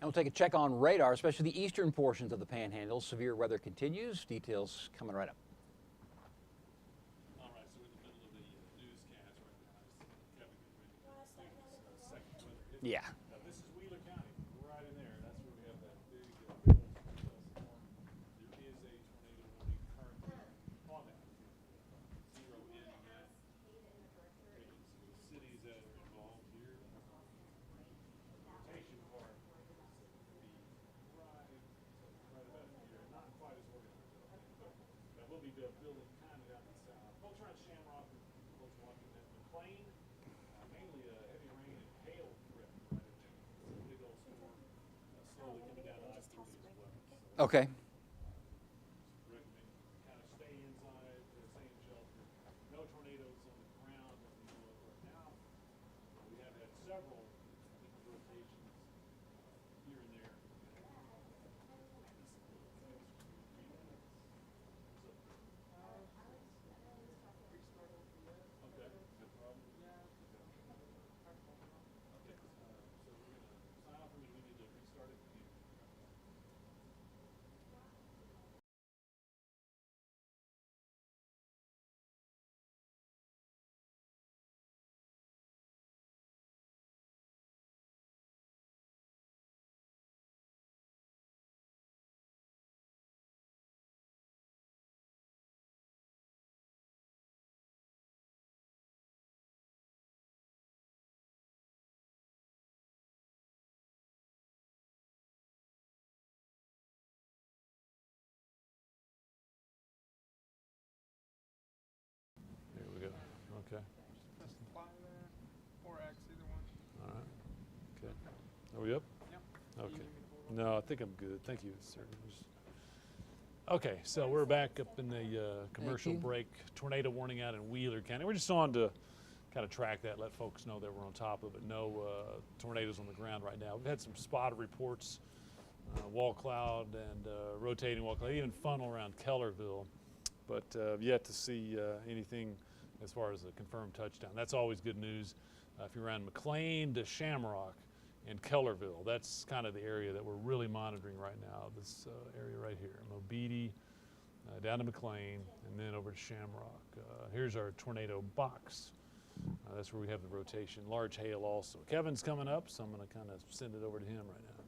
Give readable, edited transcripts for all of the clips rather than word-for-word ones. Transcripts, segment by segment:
And we'll take a check on radar, especially the eastern portions of the Panhandle. Severe weather continues. Details coming right up. All right, so we're in the middle of the newscast right now. Kevin second weather hit. Yeah. Now this is Wheeler County, right in there. That's where we have that big storm. There is a tornado warning currently on that. Zero in that. The cities that are involved here. Rotation part. Right about here. Not quite as organized, but that will be building kind of down the south. Folks around Shamrock, folks walking at McLean, mainly heavy rain and hail threat right in there. It's a big old storm slowly coming down I-40 as well. So Okay. recommend kind of stay inside, stay in shelter. No tornadoes on the ground that we know of right now. We have had several rotations here and there. There we go. Okay. Press apply there, or X, either one. All right. Okay. Are we up? Yep. Okay. No, I think I'm good. Thank you, sir. Okay, so we're back up in the commercial break. Tornado warning out in Wheeler County. We're just on to kind of track that, let folks know that we're on top of it. No tornadoes on the ground right now. We've had some spotted reports, wall cloud and rotating wall cloud, even funnel around Kellerville, but yet to see anything as far as a confirmed touchdown. That's always good news. If you're around McLean to Shamrock and Kellerville, that's kind of the area that we're really monitoring right now, this area right here. Mobeetie, down to McLean, and then over to Shamrock. Here's our tornado box. That's where we have the rotation. Large hail also. Kevin's coming up, so I'm going to kind of send it over to him right now.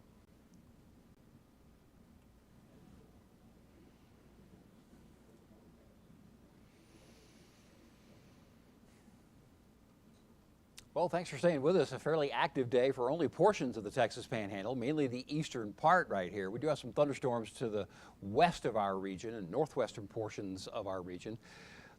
Well, thanks for staying with us. A fairly active day for only portions of the Texas Panhandle, mainly the eastern part right here. We do have some thunderstorms to the west of our region and northwestern portions of our region.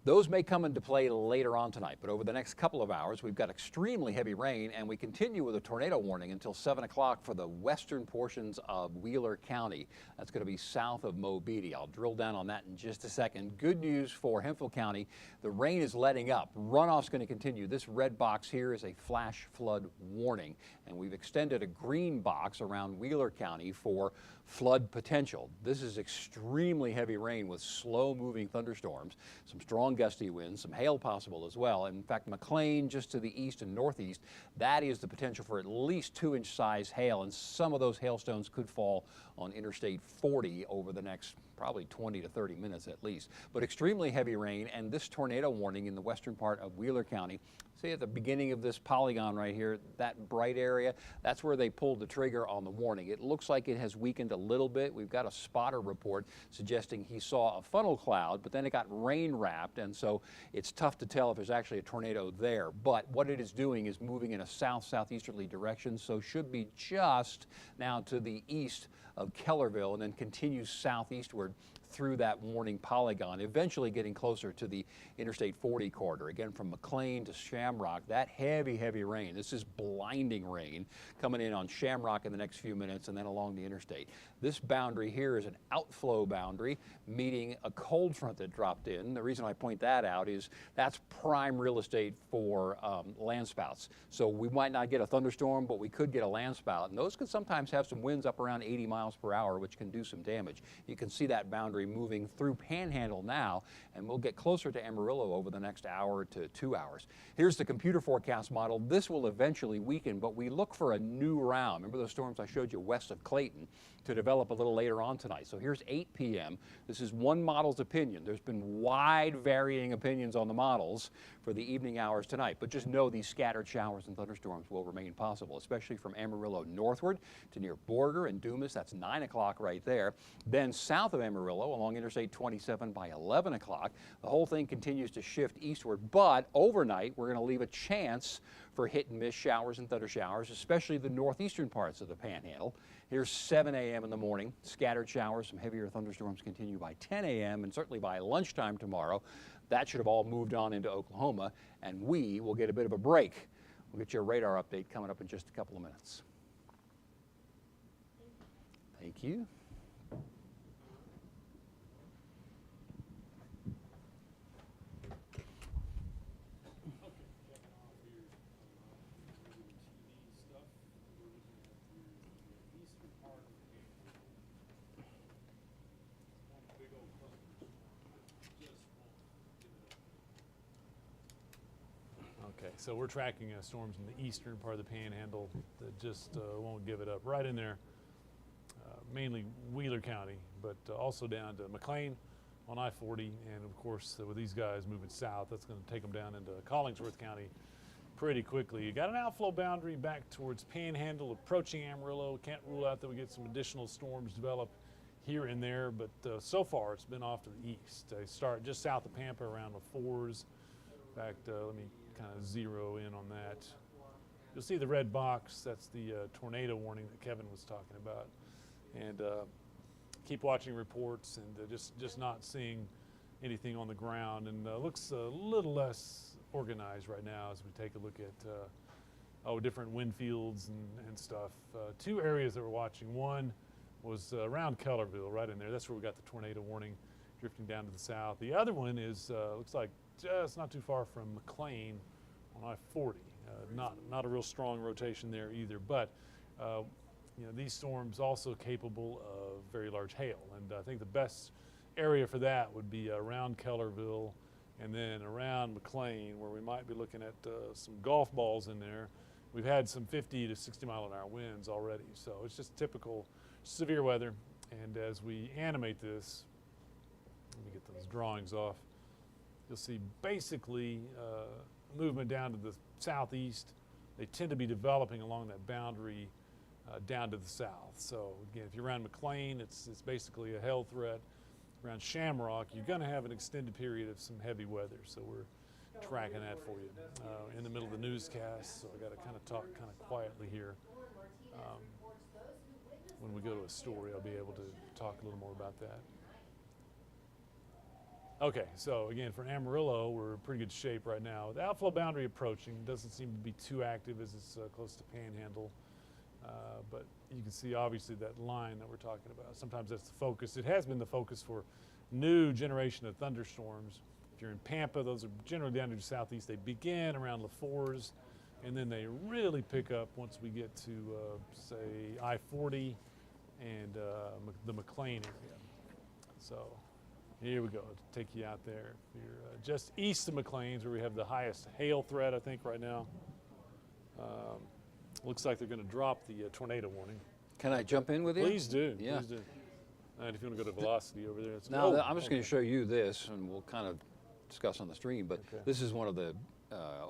Those may come into play later on tonight, but over the next couple of hours, we've got extremely heavy rain, and we continue with a tornado warning until 7 o'clock for the western portions of Wheeler County. That's going to be south of Mobeetie. I'll drill down on that in just a second. Good news for Hemphill County. The rain is letting up. Runoff's going to continue. This red box here is a flash flood warning, and we've extended a green box around Wheeler County for flood potential. This is extremely heavy rain with slow-moving thunderstorms, some strong gusty winds, some hail possible as well. In fact, McLean, just to the east and northeast, that is the potential for at least 2-inch size hail, and some of those hailstones could fall on Interstate 40 over the next probably 20 to 30 minutes at least. But extremely heavy rain, and this tornado warning in the western part of Wheeler County. See at the beginning of this polygon right here, that bright area, that's where they pulled the trigger on the warning. It looks like it has weakened a little bit. We've got a spotter report suggesting he saw a funnel cloud, but then it got rain wrapped, and so it's tough to tell if there's actually a tornado there. But what it is doing is moving in a south-southeasterly direction, so should be just now to the east of Kellerville and then continues southeastward through that warning polygon, eventually getting closer to the Interstate 40 corridor. Again, from McLean to Shamrock, that heavy, heavy rain. This is blinding rain coming in on Shamrock in the next few minutes and then along the interstate. This boundary here is an outflow boundary meeting a cold front that dropped in. The reason I point that out is that's prime real estate for landspouts. So we might not get a thunderstorm, but we could get a landspout, and those could sometimes have some winds up around 80 miles per hour, which can do some damage. You can see that boundary boundary moving through Panhandle now, and we'll get closer to Amarillo over the next hour to 2 hours. Here's the computer forecast model. This will eventually weaken, but we look for a new round. Remember those storms I showed you west of Clayton to develop a little later on tonight. So here's 8 p.m. This is one model's opinion. There's been wide varying opinions on the models for the evening hours tonight, but just know these scattered showers and thunderstorms will remain possible, especially from Amarillo northward to near Borger and Dumas. That's 9 o'clock right there. Then south of Amarillo along Interstate 27 by 11 o'clock. The whole thing continues to shift eastward, but overnight we're going to leave a chance for hit and miss showers and thunder showers, especially the northeastern parts of the Panhandle. Here's 7 a.m. in the morning. Scattered showers, some heavier thunderstorms continue by 10 a.m. and certainly by lunchtime tomorrow. That should have all moved on into Oklahoma, and we will get a bit of a break. We'll get you a radar update coming up in just a couple of minutes. Thank you. Okay, so we're tracking storms in the eastern part of the Panhandle that just won't give it up. Right in there, mainly Wheeler County, but also down to McLean on I-40, and of course with these guys moving south, that's going to take them down into Collingsworth County pretty quickly. You got an outflow boundary back towards Panhandle, approaching Amarillo. Can't rule out that we get some additional storms develop here and there, but so far it's been off to the east. They start just south of Pampa around the 4s. In fact, let me kind of zero in on that. You'll see the red box. That's the tornado warning that Kevin was talking about. And keep watching reports and just not seeing anything on the ground. And looks a little less organized right now as we take a look at different wind fields and stuff. 2 areas that we're watching. One was around Kellerville, right in there. That's where we got the tornado warning drifting down to the south. The other one is looks like just not too far from McLean on I-40. Not a real strong rotation there either, but you know, these storms also capable of very large hail, and I think the best area for that would be around Kellerville and then around McLean, where we might be looking at some golf balls in there. We've had some 50 to 60 mile an hour winds already, so it's just typical severe weather. And as we animate this, let me get those drawings off, you'll see basically movement down to the southeast. They tend to be developing along that boundary down to the south. So again, if you're around McLean, it's basically a hail threat. Around Shamrock, you're going to have an extended period of some heavy weather. So we're tracking that for you in the middle of the newscast. So I got to kind of talk kind of quietly here. When we go to a story, I'll be able to talk a little more about that. Okay, so again, for Amarillo, we're in pretty good shape right now. The outflow boundary approaching doesn't seem to be too active as it's close to Panhandle. But you can see obviously that line that we're talking about. Sometimes that's the focus. It has been the focus for new generation of thunderstorms. If you're in Pampa, those are generally down to the southeast. They begin around the 4s, and then they really pick up once we get to, say, I-40 and the McLean area. So here we go, to take you out there. You're just east of McLean's, where we have the highest hail threat, I think, right now. Looks like they're going to drop the tornado warning. Can I jump in with you? Please do. Yeah. Please do. And if you want to go to velocity over there, it's Now, I'm just going to show you this, and we'll kind of discuss on the stream, but this is one of the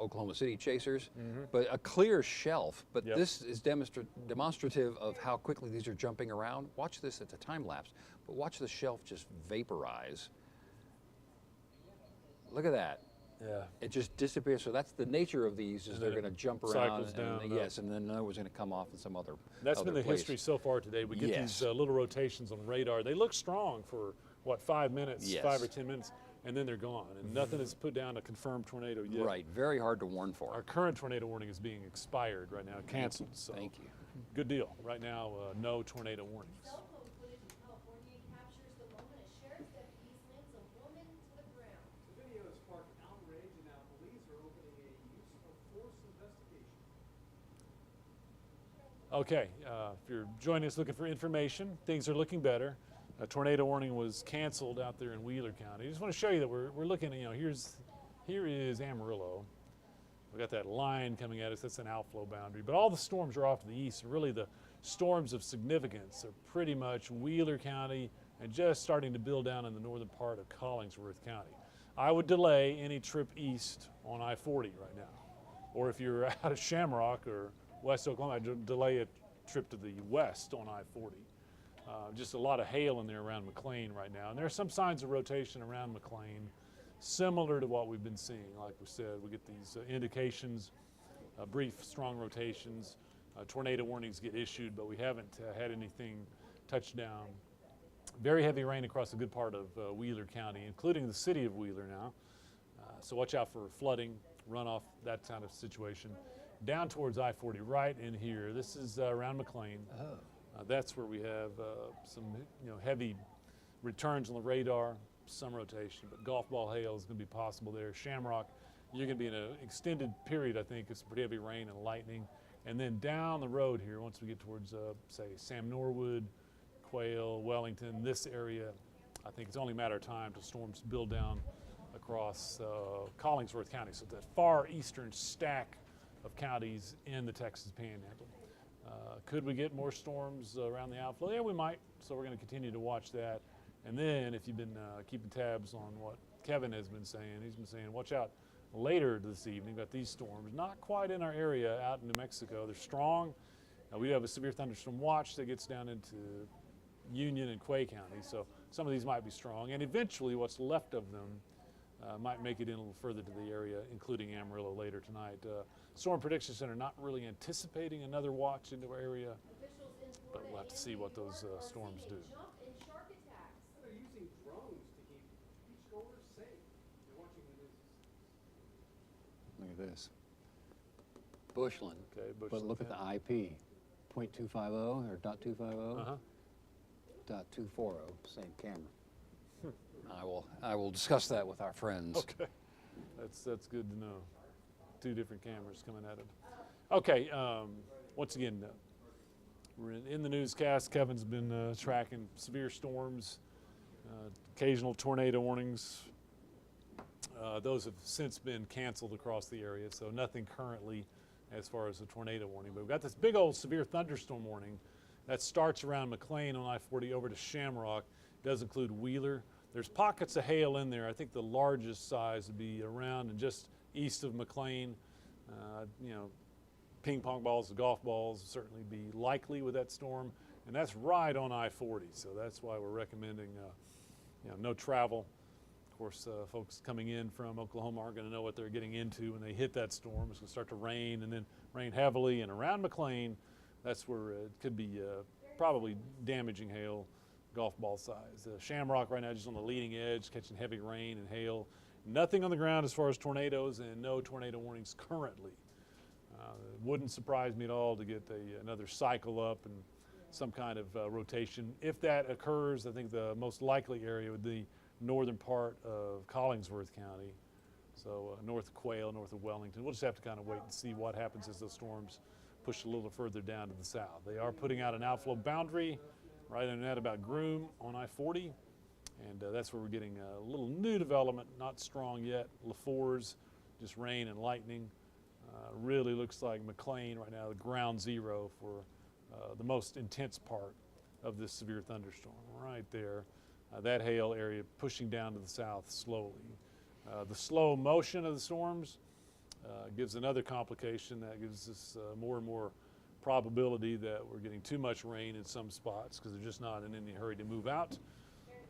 Oklahoma City chasers, but a clear shelf, but this is demonstrative of how quickly these are jumping around. Watch this, it's a time lapse, but watch the shelf just vaporize. Look at that. Yeah. It just disappears. So that's the nature of these, is they're going to jump around. Cycles down. Yes, and then another one's going to come off in some other That's other been the place. history so far today. We get these little rotations on radar. They look strong for, what, 5 minutes, 5 or 10 minutes, and then they're gone. And nothing has put down a confirmed tornado yet. Right, very hard to warn for. Our current tornado warning is being expired right now, canceled. So Thank you. Good deal. Right now, no tornado warnings. Cell phone footage in California captures the moment a sheriff's deputy slams a woman to the ground. The video has sparked outrage, and now police are opening a use of force investigation. Okay, if you're joining us looking for information, things are looking better. a tornado warning was canceled out there in Wheeler County. I just want to show you that we're looking at, here is Amarillo. We got that line coming at us, that's an outflow boundary. But all the storms are off to the east, and really the storms of significance are pretty much Wheeler County and just starting to build down in the northern part of Collingsworth County. I would delay any trip east on I-40 right now. Or if you're out of Shamrock or West Oklahoma, I'd delay a trip to the west on I-40. Just a lot of hail in there around McLean right now. And there are some signs of rotation around McLean, similar to what we've been seeing. Like we said, we get these indications, brief, strong rotations. Tornado warnings get issued, but we haven't had anything touch down. Very heavy rain across a good part of Wheeler County, including the city of Wheeler now. So watch out for flooding, runoff, that kind of situation. Down towards I-40, right in here. This is around McLean. That's where we have some heavy returns on the radar, some rotation, but golf ball hail is going to be possible there. Shamrock, you're going to be in an extended period, I think. It's pretty heavy rain and lightning. And then down the road here, once we get towards, say, Sam Norwood, Quail, Wellington, this area, I think it's only a matter of time till storms build down across Collingsworth County. So that far eastern stack of counties in the Texas Panhandle. Could we get more storms around the outflow? Yeah, we might. So we're going to continue to watch that. And then if you've been keeping tabs on what Kevin has been saying, he's been saying, watch out later this evening about these storms. Not quite in our area out in New Mexico. They're strong. We have a severe thunderstorm watch that gets down into Union and Quay County. So some of these might be strong. And eventually what's left of them might make it in a little further to the area, including Amarillo later tonight. Storm Prediction Center not really anticipating another watch into our area, but we'll have to see what those storms do. They're using drones to keep beachgoers safe. You're watching the news. Look at this. Bushland. Okay, But Bushland, look at the yeah. IP. .250 or .250, Uh-huh. .240, same camera. I will discuss that with our friends. Okay, that's good to know. Two different cameras coming at it. Okay, once again, we're in the newscast. Kevin's been tracking severe storms, occasional tornado warnings. Those have since been canceled across the area, so nothing currently as far as a tornado warning. But we've got this big old severe thunderstorm warning that starts around McLean on I-40 over to Shamrock. It does include Wheeler. There's pockets of hail in there. I think the largest size would be around and just east of McLean. Ping pong balls, golf balls will certainly be likely with that storm. And that's right on I-40. So that's why we're recommending no travel. Of course, folks coming in from Oklahoma aren't going to know what they're getting into when they hit that storm. It's going to start to rain and then rain heavily. And around McLean, that's where it could be probably damaging hail, golf ball size. Shamrock right now just on the leading edge, catching heavy rain and hail. Nothing on the ground as far as tornadoes and no tornado warnings currently. It wouldn't surprise me at all to get another cycle up and some kind of rotation. If that occurs, I think the most likely area would be northern part of Collingsworth County. So north of Quail, north of Wellington. We'll just have to kind of wait and see what happens as those storms push a little further down to the south. They are putting out an outflow boundary right in that about Groom on I-40. And that's where we're getting a little new development, not strong yet. LaFours, just rain and lightning. Really looks like McLean right now, the ground zero for the most intense part of this severe thunderstorm. Right there, that hail area pushing down to the south slowly. The slow motion of the storms gives another complication that gives us more and more probability that we're getting too much rain in some spots because they're just not in any hurry to move out.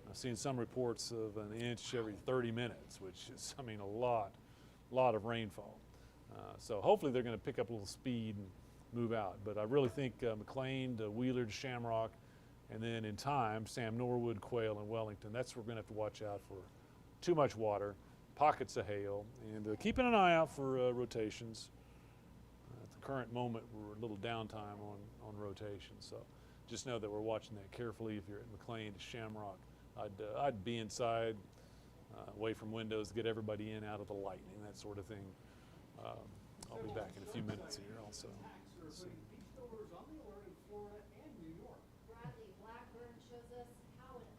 I've seen some reports of an inch every 30 minutes, which is, a lot of rainfall. So hopefully they're going to pick up a little speed and move out. But I really think McLean to Wheeler to Shamrock, and then in time, Sam Norwood, Quail, and Wellington. That's where we're going to have to watch out for too much water, pockets of hail, and keeping an eye out for rotations. At the current moment, we're a little downtime on rotation. So just know that we're watching that carefully. If you're at McLean to Shamrock, I'd be inside, away from windows, to get everybody in, out of the lightning, that sort of thing. I'll be back in a few minutes here also. Beachgoers on the alert in Florida and New York. Bradley Blackburn shows us how an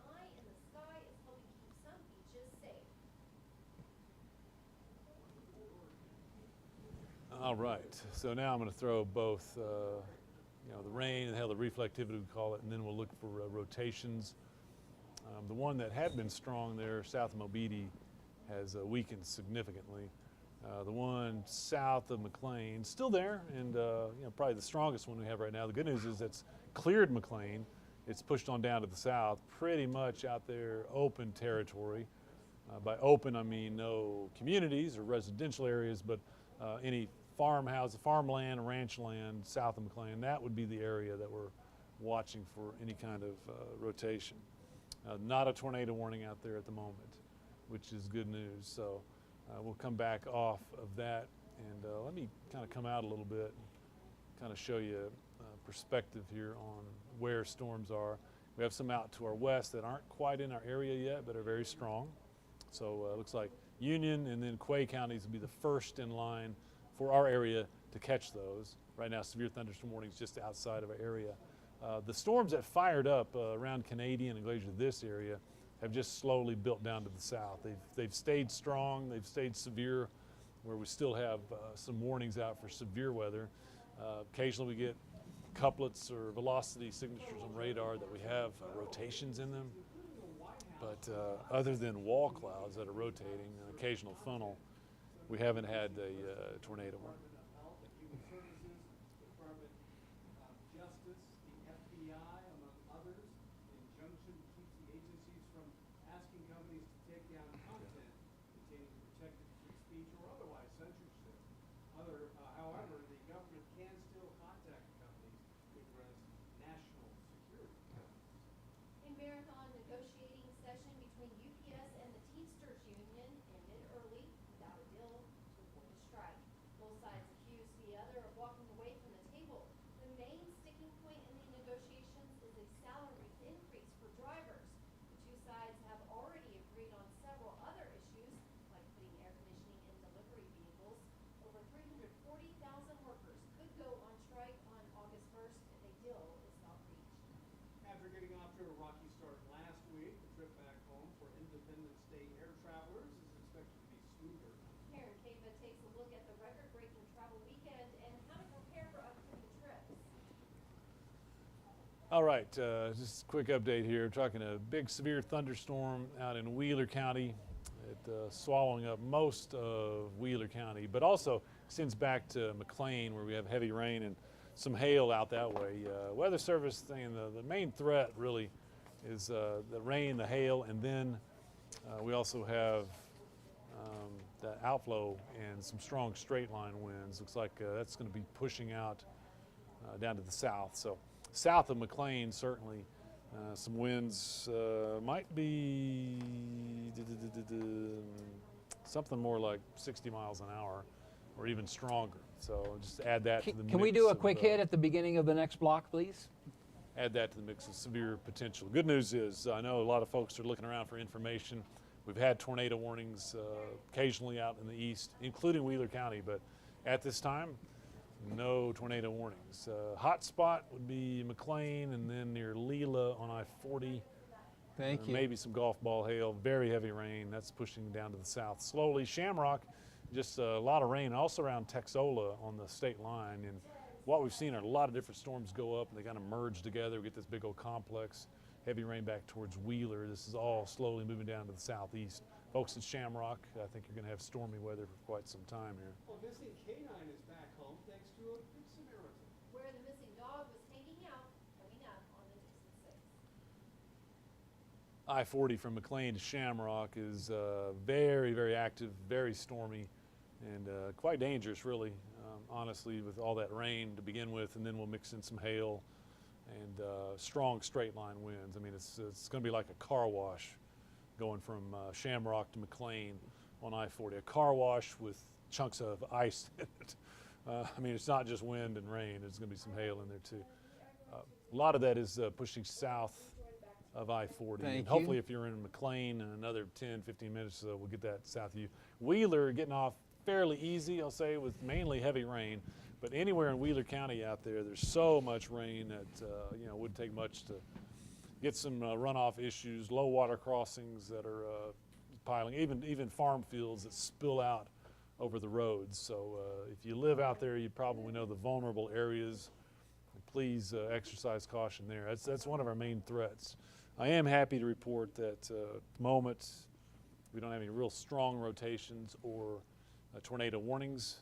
All right, so now I'm going to throw both, the rain and the reflectivity we call it, and then we'll look for rotations. The one that had been strong there, south of Mobeetie, has weakened significantly. The one south of McLean, still there, and probably the strongest one we have right now. The good news is it's cleared McLean. It's pushed on down to the south, pretty much out there, open territory. By open, I mean no communities or residential areas, but any farmland, ranch land south of McLean. That would be the area that we're watching for any kind of rotation. Not a tornado warning out there at the moment, which is good news. So we'll come back off of that, and let me kind of come out a little bit and kind of show you perspective here on where storms are. We have some out to our west that aren't quite in our area yet, but are very strong. So it looks like Union and then Quay counties will be the first in line for our area to catch those. Right now, severe thunderstorm warnings just outside of our area. The storms that fired up around Canadian and Glacier, this area, have just slowly built down to the south. They've stayed strong, they've stayed severe, where we still have some warnings out for severe weather. Occasionally we get couplets or velocity signatures on radar that we have rotations in them. But other than wall clouds that are rotating, an occasional funnel, we haven't had a tornado warning. Human Services, Department of Justice, the FBI, among others. The injunction keeps the agencies from asking companies to take down content containing protected free speech or otherwise censorship. However, the government can still contact companies to address national security concerns. A marathon negotiating session between UPS and the Teamsters Union ended early without a deal to avoid a strike. Both sides accused the other of walking away from the table. The main sticking point in the negotiations is a salary increase for drivers. The two sides have already agreed on several other issues, like putting air conditioning in delivery vehicles. Over 340,000 workers could go on strike on August 1st if a deal is not reached. After getting off to a rocky start last week, the trip back home for Independence Day air travelers is expected to be smoother. Karen Cava takes a look at the record-breaking travel weekend and how to prepare for upcoming trips. All right, just a quick update here. We're talking a big severe thunderstorm out in Wheeler County. Swallowing up most of Wheeler County, but also extends back to McLean, where we have heavy rain and some hail out that way. Weather Service saying the main threat really is the rain, the hail, and then we also have that outflow and some strong straight line winds. Looks like that's going to be pushing out down to the south. So south of McLean, certainly some winds might be something more like 60 miles an hour or even stronger. So just add that to the mix. Can we do a quick hit at the beginning of the next block, please? Add that to the mix of severe potential. Good news is I know a lot of folks are looking around for information. We've had tornado warnings occasionally out in the east, including Wheeler County, but at this time, no tornado warnings. Hot spot would be McLean and then near Leela on I-40. Thank you. Maybe some golf ball hail, very heavy rain. That's pushing down to the south slowly. Shamrock, just a lot of rain. Also around Texola on the state line. And what we've seen are a lot of different storms go up and they kind of merge together. We get this big old complex. Heavy rain back towards Wheeler. This is all slowly moving down to the southeast. Folks in Shamrock, I think you're going to have stormy weather for quite some time here. Well, missing canine is back home thanks to a good Samaritan. Where the missing dog was hanging out, coming up on the Dixon 6. I-40 from McLean to Shamrock is very, very active, very stormy, and quite dangerous, really, honestly, with all that rain to begin with, and then we'll mix in some hail and strong straight line winds. I mean, it's going to be like a car wash going from Shamrock to McLean on I-40. A car wash with chunks of ice in it. I mean, it's not just wind and rain. There's going to be some hail in there, too. A lot of that is pushing south of I-40. Thank And hopefully you. if you're in McLean in another 10, 15 minutes, we'll get that south of you. Wheeler getting off fairly easy, I'll say, with mainly heavy rain. But anywhere in Wheeler County out there, there's so much rain that wouldn't take much to get some runoff issues, low water crossings that are piling, even farm fields that spill out over the roads. So if you live out there, you probably know the vulnerable areas. Please exercise caution there. That's one of our main threats. I am happy to report that at the moment we don't have any real strong rotations or tornado warnings.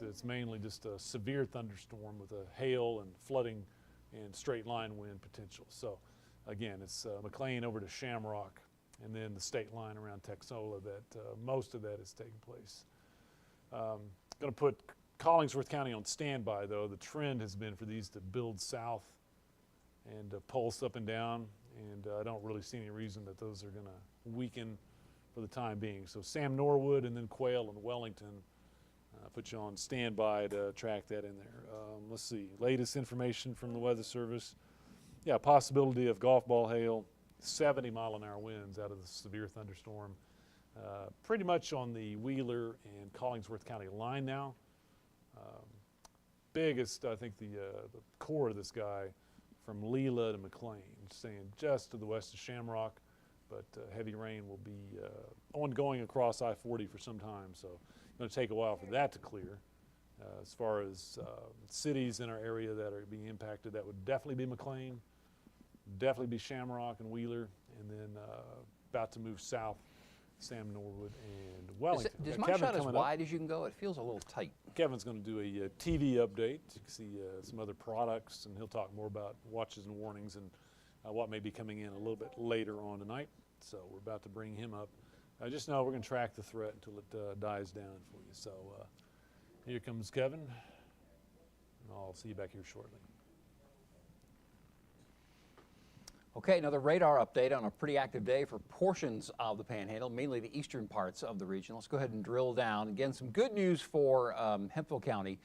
It's mainly just a severe thunderstorm with a hail and flooding and straight line wind potential. So again, it's McLean over to Shamrock and then the state line around Texola that most of that is taking place. Going to put Collingsworth County on standby though. The trend has been for these to build south and pulse up and down, and I don't really see any reason that those are going to weaken for the time being. So Sam Norwood and then Quail and Wellington, put you on standby to track that in there. Let's see, latest information from the Weather Service. Yeah, possibility of golf ball hail, 70-mile-an-hour winds out of the severe thunderstorm. Pretty much on the Wheeler and Collingsworth County line now. Biggest, I think, the core of this guy from Leela to McLean, staying just to the west of Shamrock, but heavy rain will be ongoing across I-40 for some time, so it's going to take a while for that to clear. As far as cities in our area that are being impacted, that would definitely be McLean, definitely be Shamrock and Wheeler, and then about to move south, Sam Norwood and Wellington. Is my shot as wide as you can go? It feels a little tight. Kevin's going to do a TV update. You can see some other products, and he'll talk more about watches and warnings and what may be coming in a little bit later on tonight. So we're about to bring him up. Just know we're going to track the threat until it dies down for you. So here comes Kevin, and I'll see you back here shortly. Okay, another radar update on a pretty active day for portions of the Panhandle, mainly the eastern parts of the region. Let's go ahead and drill down. Again, some good news for Hemphill County.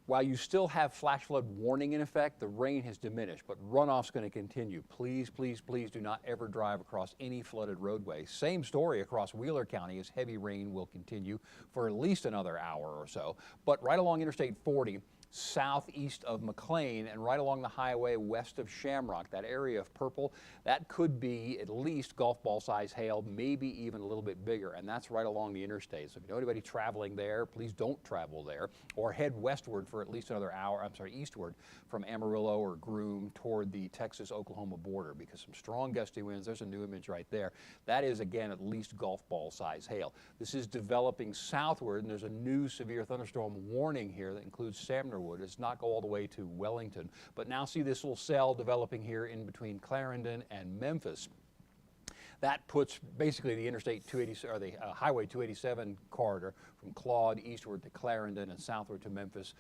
While you still have flash flood warning in effect, the rain has diminished, but runoff's going to continue. Please, please, please do not ever drive across any flooded roadway. Same story across Wheeler County as heavy rain will continue for at least another hour or so. But right along Interstate 40, southeast of McLean and right along the highway west of Shamrock, that area of purple, that could be at least golf ball size hail, maybe even a little bit bigger, and that's right along the interstate. So if you know anybody traveling there, please don't travel there, or head westward for at least another hour, eastward from Amarillo or Groom toward the Texas-Oklahoma border, because some strong gusty winds. There's a new image right there. That is, again, at least golf ball size hail. This is developing southward, and there's a new severe thunderstorm warning here that includes Samner. It's not go all the way to Wellington, but now see this little cell developing here in between Clarendon and Memphis. That puts basically the Interstate 280 or the Highway 287 corridor from Claude eastward to Clarendon and southward to Memphis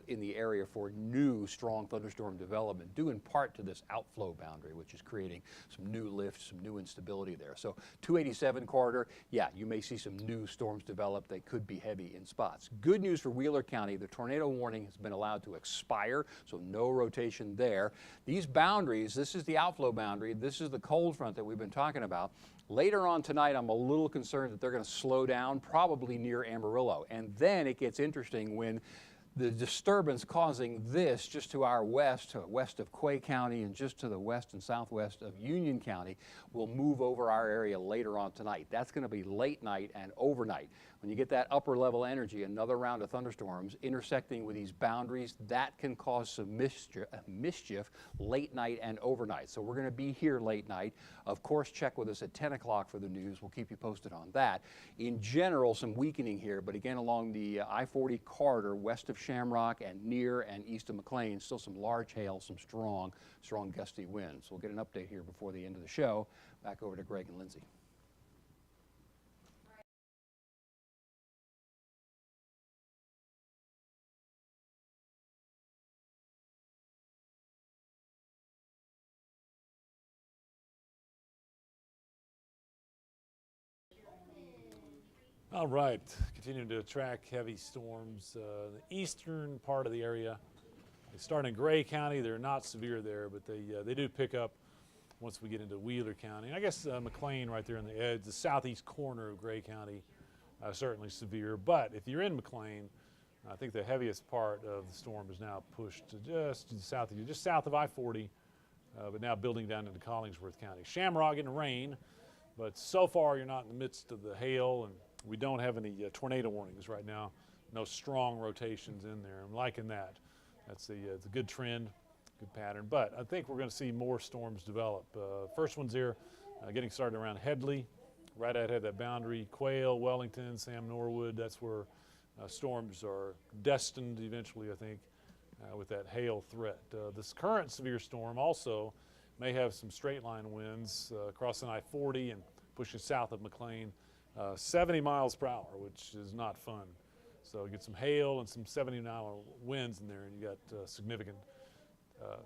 in the area for new strong thunderstorm development, due in part to this outflow boundary, which is creating some new lift, some new instability there. So 287 corridor, yeah, you may see some new storms develop. They could be heavy in spots. Good news for Wheeler County, the tornado warning has been allowed to expire, so no rotation there. These boundaries, this is the outflow boundary, this is the cold front that we've been talking about. Later on tonight, I'm a little concerned that they're going to slow down, probably near Amarillo. And then it gets interesting when the disturbance causing this just to our west of Quay County and just to the west and southwest of Union County will move over our area later on tonight. That's going to be late night and overnight. When you get that upper level energy, another round of thunderstorms intersecting with these boundaries, that can cause some mischief late night and overnight. So we're going to be here late night. Of course, check with us at 10 o'clock for the news. We'll keep you posted on that. In general, some weakening here, but again, along the I-40 corridor west of Shamrock and near and east of McLean, still some large hail, some strong gusty winds. We'll get an update here before the end of the show. Back over to Greg and Lindsay. All right, continuing to track heavy storms. The eastern part of the area, they start in Gray County. They're not severe there, but they do pick up once we get into Wheeler County. And I guess McLean right there on the edge, the southeast corner of Gray County, certainly severe. But if you're in McLean, I think the heaviest part of the storm is now pushed to just to the south of you, just south of I-40, but now building down into Collingsworth County. Shamrock getting rain, but so far you're not in the midst of the hail and We don't have any tornado warnings right now. No strong rotations in there. I'm liking that. That's it's a good trend, good pattern. But I think we're going to see more storms develop. First one's here, getting started around Headley, right ahead that boundary. Quail, Wellington, Sam Norwood. That's where storms are destined eventually, I think, with that hail threat. This current severe storm also may have some straight line winds crossing I-40 and pushing south of McLean, 70 miles per hour, which is not fun. So get some hail and some 70-mile winds in there, and you got significant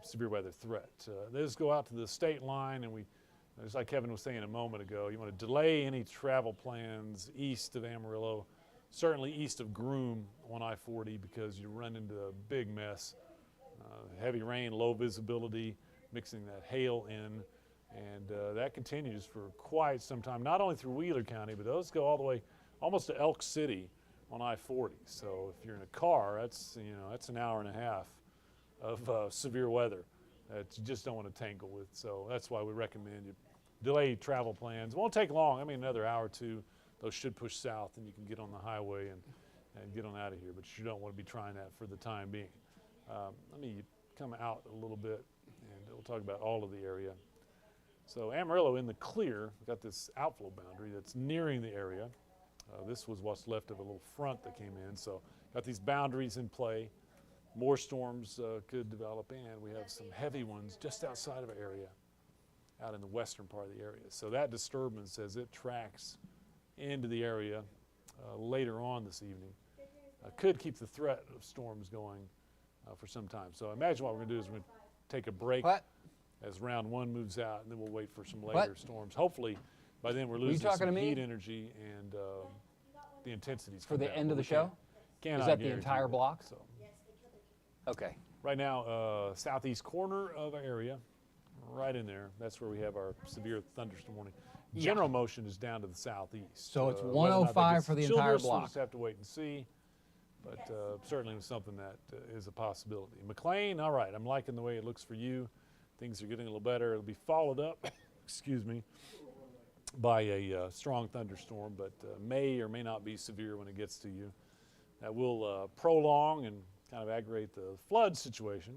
severe weather threat. They just go out to the state line, and just like Kevin was saying a moment ago, you want to delay any travel plans east of Amarillo, certainly east of Groom on I-40, because you run into a big mess. Heavy rain, low visibility, mixing that hail in, and that continues for quite some time, not only through Wheeler County, but those go all the way almost to Elk City on I-40. So if you're in a car, that's an hour and a half of severe weather that you just don't want to tangle with. So that's why we recommend you delay travel plans. It won't take long. I mean, another hour or two. Those should push south, and you can get on the highway and get on out of here. But you don't want to be trying that for the time being. Let me come out a little bit, and we'll talk about all of the area. So Amarillo in the clear, we've got this outflow boundary that's nearing the area. This was what's left of a little front that came in. So got these boundaries in play. More storms could develop, and we have some heavy ones just outside of our area, out in the western part of the area. So that disturbance, as it tracks into the area later on this evening, could keep the threat of storms going for some time. So imagine what we're going to do is we're going to take a break as round one moves out, and then we'll wait for some later storms. Hopefully, by then we're losing some heat energy, and the intensities for the end of the show. Is that the entire block? So. Okay. Right now, southeast corner of our area, right in there. That's where we have our severe thunderstorm warning. General motion is down to the southeast. So it's 105 for the entire block. We'll just have to wait and see, but certainly something that is a possibility. McLean, all right, I'm liking the way it looks for you. Things are getting a little better. It'll be followed up, excuse me, by a strong thunderstorm, but may or may not be severe when it gets to you. That will prolong and kind of aggravate the flood situation.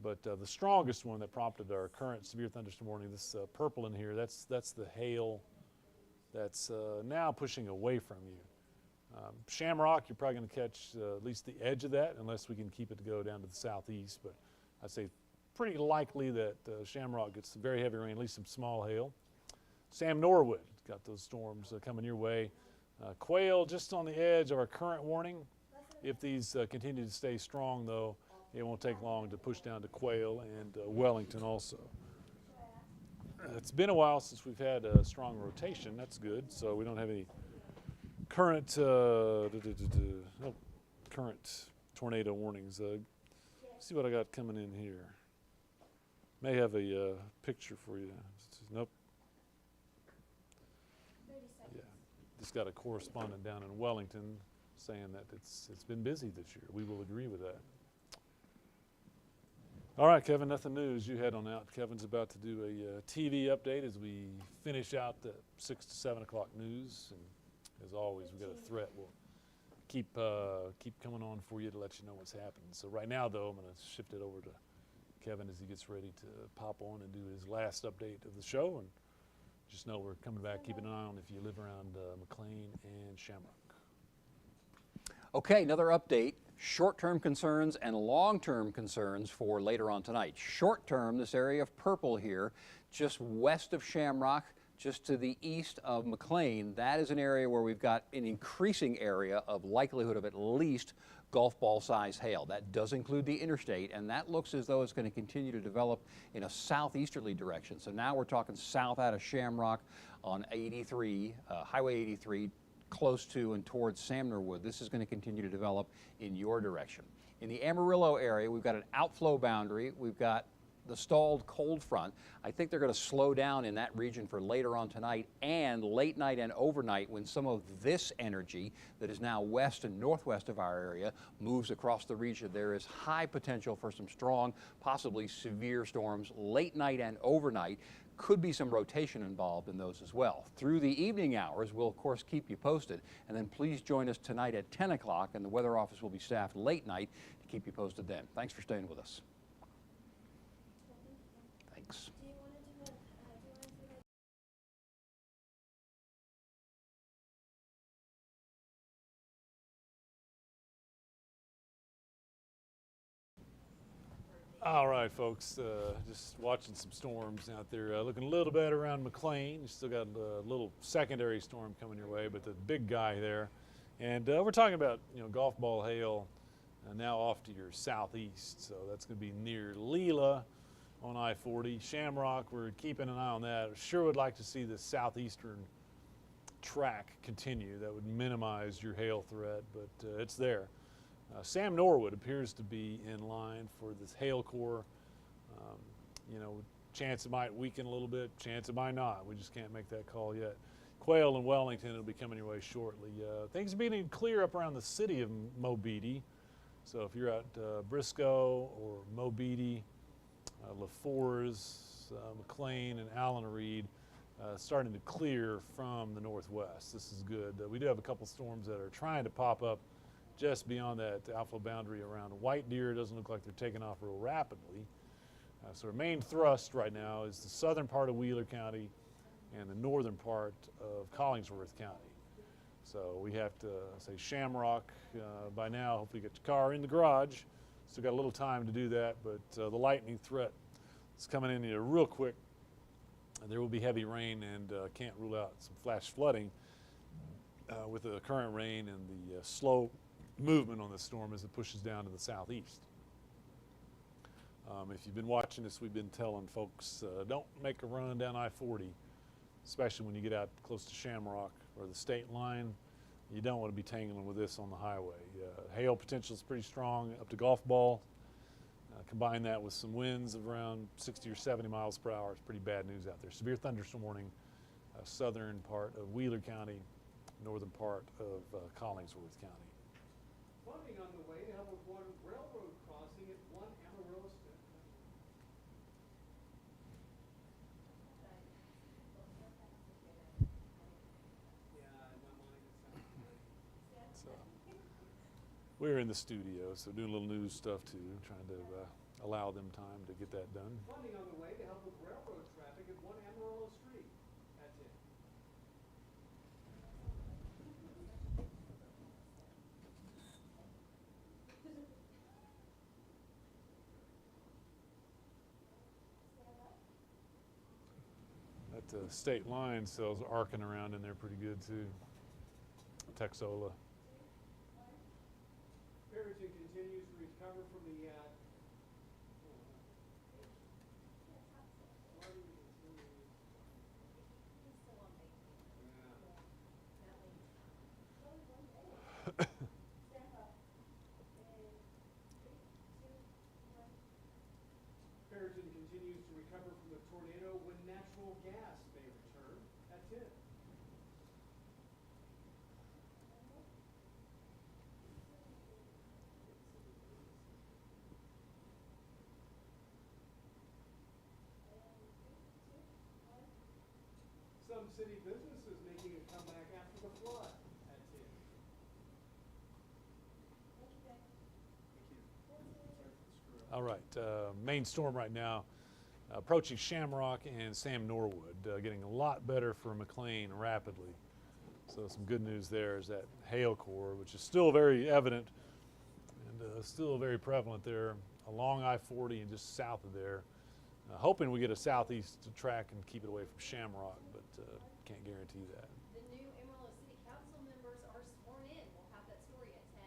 But the strongest one that prompted our current severe thunderstorm warning, this purple in here, that's the hail that's now pushing away from you. Shamrock, you're probably going to catch at least the edge of that, unless we can keep it to go down to the southeast. But I'd say pretty likely that Shamrock gets some very heavy rain, at least some small hail. Sam Norwood got those storms coming your way. Quail just on the edge of our current warning. If these continue to stay strong, though, it won't take long to push down to Quail and Wellington also. It's been a while since we've had a strong rotation. That's good. So we don't have any current current tornado warnings. See what I got coming in here. May have a picture for you. Nope. Yeah, just got a correspondent down in Wellington saying that it's been busy this year. We will agree with that. All right, Kevin, nothing new as you head on out. Kevin's about to do a TV update as we finish out the 6 to 7 o'clock news. And as always, we've got a threat. We'll keep coming on for you to let you know what's happening. So right now, though, I'm going to shift it over to Kevin as he gets ready to pop on and do his last update of the show. And just know we're coming back. Keep an eye on if you live around McLean and Shamrock. Okay, another update. Short-term concerns and long-term concerns for later on tonight. Short-term, this area of purple here, just west of Shamrock, just to the east of McLean, that is an area where we've got an increasing area of likelihood of at least golf ball size hail. That does include the interstate, and that looks as though it's going to continue to develop in a southeasterly direction. So now we're talking south out of Shamrock on 83, Highway 83, close to and towards Sam Norwood. This is going to continue to develop in your direction. In the Amarillo area, we've got an outflow boundary. We've got the stalled cold front. I think they're going to slow down in that region for later on tonight and late night and overnight when some of this energy that is now west and northwest of our area moves across the region. There is high potential for some strong, possibly severe storms late night and overnight. Could be some rotation involved in those as well. Through the evening hours, we'll of course keep you posted. And then please join us tonight at 10 o'clock, and the weather office will be staffed late night to keep you posted then. Thanks for staying with us. Thanks. Do you want to do a All right, folks, just watching some storms out there. Looking a little bit around McLean. You still got a little secondary storm coming your way, but the big guy there. And we're talking about, golf ball hail now off to your southeast. So that's going to be near Leela on I-40. Shamrock, we're keeping an eye on that. Sure would like to see the southeastern track continue. That would minimize your hail threat, but it's there. Sam Norwood appears to be in line for this hail core. Chance it might weaken a little bit, chance it might not. We just can't make that call yet. Quail and Wellington will be coming your way shortly. Things are being clear up around the city of Mobeetie. So if you're at Briscoe or Mobeetie, LaForest, McLean, and Allen Reed, starting to clear from the northwest. This is good. We do have a couple storms that are trying to pop up just beyond that alpha boundary around White Deer. It doesn't look like they're taking off real rapidly. So our main thrust right now is the southern part of Wheeler County and the northern part of Collingsworth County. So we have to say Shamrock by now. Hopefully you get your car in the garage. Still got a little time to do that, but the lightning threat is coming in here real quick. And there will be heavy rain, and can't rule out some flash flooding with the current rain and the slow movement on the storm as it pushes down to the southeast. If you've been watching this, we've been telling folks don't make a run down I-40, especially when you get out close to Shamrock or the state line. You don't want to be tangling with this on the highway. Hail potential is pretty strong up to golf ball. Combine that with some winds of around 60 or 70 miles per hour. It's pretty bad news out there. Severe thunderstorm warning, southern part of Wheeler County, northern part of Collingsworth County. Funding on the way to help with one railroad crossing at 1 Amarillo State. Yeah, in my mind it sounds great. So we're in the studio, so doing a little news stuff too, trying to allow them time to get that done. Funding on the way to help with railroad traffic at 1 Amarillo Street. That's it. That state line cells arcing around in there pretty good too. Texola. Perigin continues to recover from the Perigin continues to recover from the tornado when natural gas may return. That's it. Some city businesses making a comeback after the flood. That's it. All right, main storm right now, approaching Shamrock and Sam Norwood, getting a lot better for McLean rapidly. So some good news there is that hail core, which is still very evident and still very prevalent there along I-40 and just south of there. Hoping we get a southeast track and keep it away from Shamrock, but can't guarantee that. The new Amarillo City Council members are sworn in. We'll have that story at 10.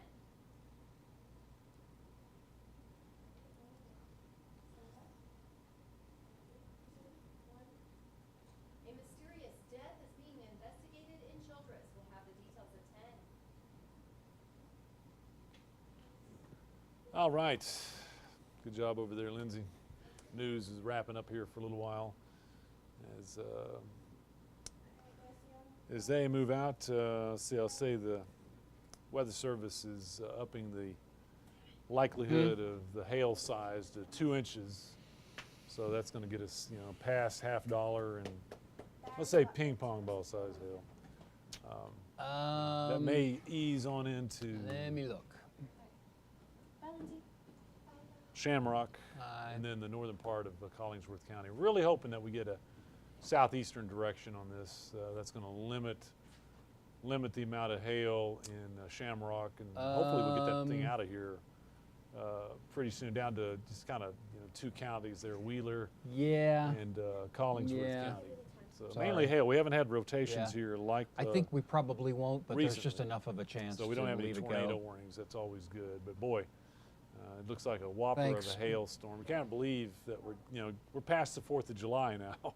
A mysterious death is being investigated in Childress. We'll have the details at 10. All right, good job over there, Lindsay. News is wrapping up here for a little while as they move out. I'll say the Weather Service is upping the likelihood of the hail size to 2 inches. So that's going to get us, past $50 and let's say ping pong ball size hail. That may ease on into Let me look. Shamrock and then the northern part of Collingsworth County. Really hoping that we get a southeastern direction on this. That's going to limit the amount of hail in Shamrock, and hopefully we'll get that thing out of here pretty soon, down to just kind of two counties there, Wheeler Yeah. and Collingsworth Yeah. County. So Sorry. mainly hail. We haven't had rotations Yeah. here like I think we probably won't, but there's just recently. enough of a chance so we don't to have any leave it tornado go. warnings. That's always good. But boy, it looks like a whopper Thanks. of a hailstorm. We can't believe that we're past the 4th of July now.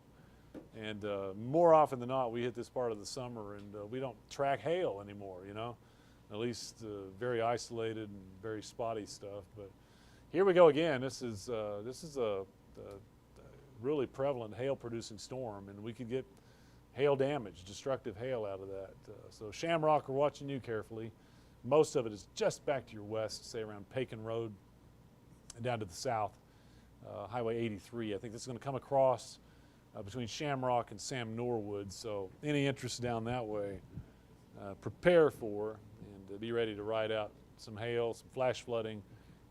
And more often than not, we hit this part of the summer and we don't track hail anymore, at least very isolated and very spotty stuff. But here we go again. This is a really prevalent hail-producing storm, and we could get hail damage, destructive hail out of that. So Shamrock, we're watching you carefully. Most of it is just back to your west, say around Paikin Road, and down to the south, Highway 83. I think this is going to come across between Shamrock and Sam Norwood. So any interest down that way, prepare for and be ready to ride out some hail, some flash flooding,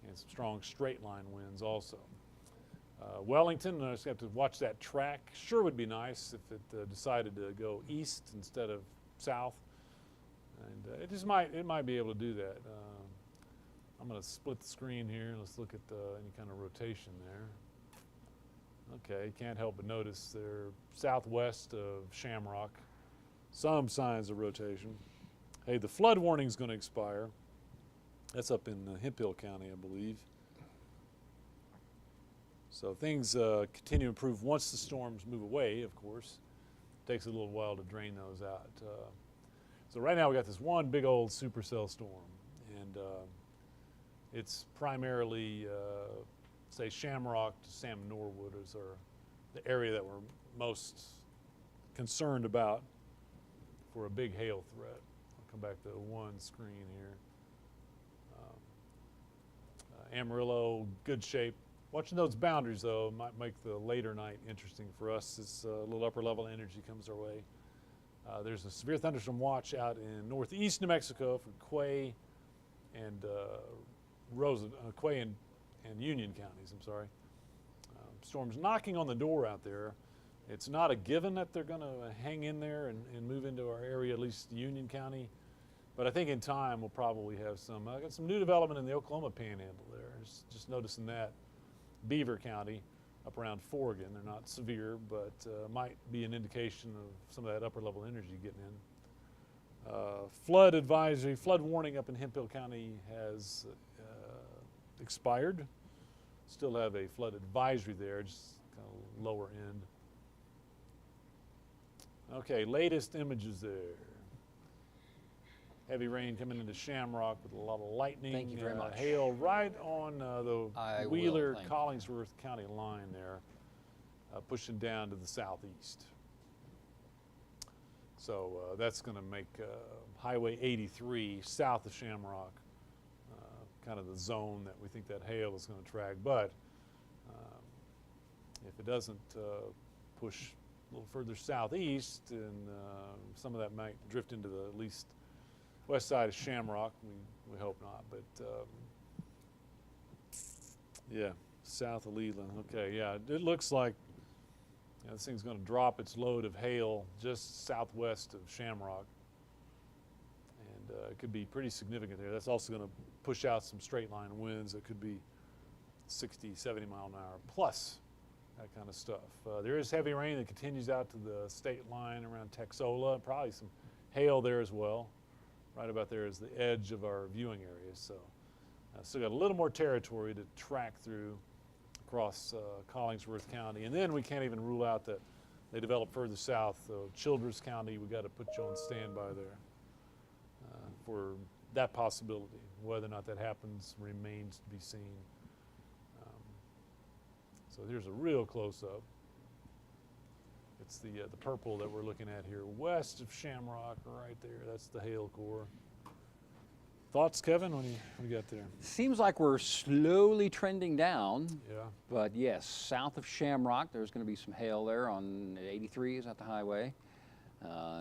and some strong straight line winds also. Wellington, I just have to watch that track. Sure would be nice if it decided to go east instead of south, and it might be able to do that. I'm going to split the screen here. Let's look at any kind of rotation there. Okay, can't help but notice they're southwest of Shamrock. Some signs of rotation. Hey, the flood warning is going to expire. That's up in Hemphill County, I believe. So things continue to improve once the storms move away, of course. It takes a little while to drain those out. So right now we got this one big old supercell storm, and it's primarily, say, Shamrock to Sam Norwood is the area that we're most concerned about for a big hail threat. I'll come back to one screen here. Amarillo, good shape. Watching those boundaries, though, might make the later night interesting for us as a little upper level energy comes our way. There's a severe thunderstorm watch out in northeast New Mexico for Quay and Quay and Union counties, I'm sorry. Storms knocking on the door out there. It's not a given that they're going to hang in there and move into our area, at least Union County. But I think in time we'll probably have some. I got some new development in the Oklahoma Panhandle there. Just noticing that. Beaver County, up around Forgan. They're not severe, but might be an indication of some of that upper level energy getting in. Flood advisory, flood warning up in Hemphill County has expired. Still have a flood advisory there, just kind of lower end. Okay, latest images there. Heavy rain coming into Shamrock with a lot of lightning. Thank you very much. Hail right on the I will, Wheeler, thank you. Collingsworth County line there, pushing down to the southeast. So that's going to make Highway 83 south of Shamrock kind of the zone that we think that hail is going to track. But if it doesn't push a little further southeast, and some of that might drift into the at least west side of Shamrock. We hope not, but yeah, south of Leland. Okay, yeah, it looks like this thing's going to drop its load of hail just southwest of Shamrock, and it could be pretty significant there. That's also going to push out some straight line winds that could be 60, 70 mile an hour plus, that kind of stuff. There is heavy rain that continues out to the state line around Texola, probably some hail there as well. Right about there is the edge of our viewing area, so still got a little more territory to track through across Collingsworth County, and then we can't even rule out that they develop further south. Childress County, we got to put you on standby there for that possibility. Whether or not that happens remains to be seen. So here's a real close-up. It's the purple that we're looking at here, west of Shamrock, right there. That's the hail core. Thoughts, Kevin, when you got there? Seems like we're slowly trending down. Yeah. But yes, south of Shamrock, there's going to be some hail there on 83 is at the highway.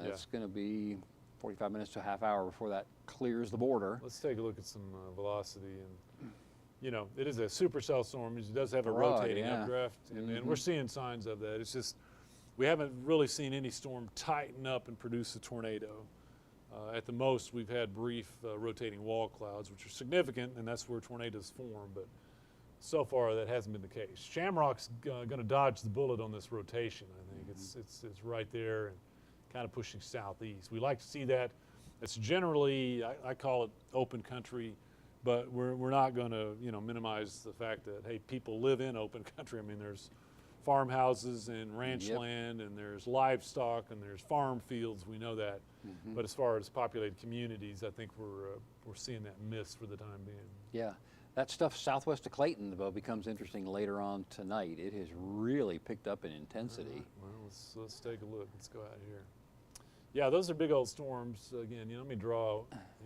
It's going to be 45 minutes to a half hour before that clears the border. Let's take a look at some velocity. And, you know, it is a supercell storm. It does have a Broad, rotating yeah. updraft, and we're seeing signs of that. It's just we haven't really seen any storm tighten up and produce a tornado. At the most, we've had brief rotating wall clouds, which are significant, and that's where tornadoes form. But so far, that hasn't been the case. Shamrock's going to dodge the bullet on this rotation. I think it's right there and kind of pushing southeast. We like to see that. It's generally, I call it open country, but we're not going to minimize the fact that hey, people live in open country. I mean, there's farmhouses and ranch land, and there's livestock, and there's farm fields. We know that. But as far as populated communities, I think we're seeing that miss for the time being. Yeah, that stuff southwest of Clayton though becomes interesting later on tonight. It has really picked up in intensity. Well, let's take a look. Let's go out here. Yeah, those are big old storms. Again, let me draw.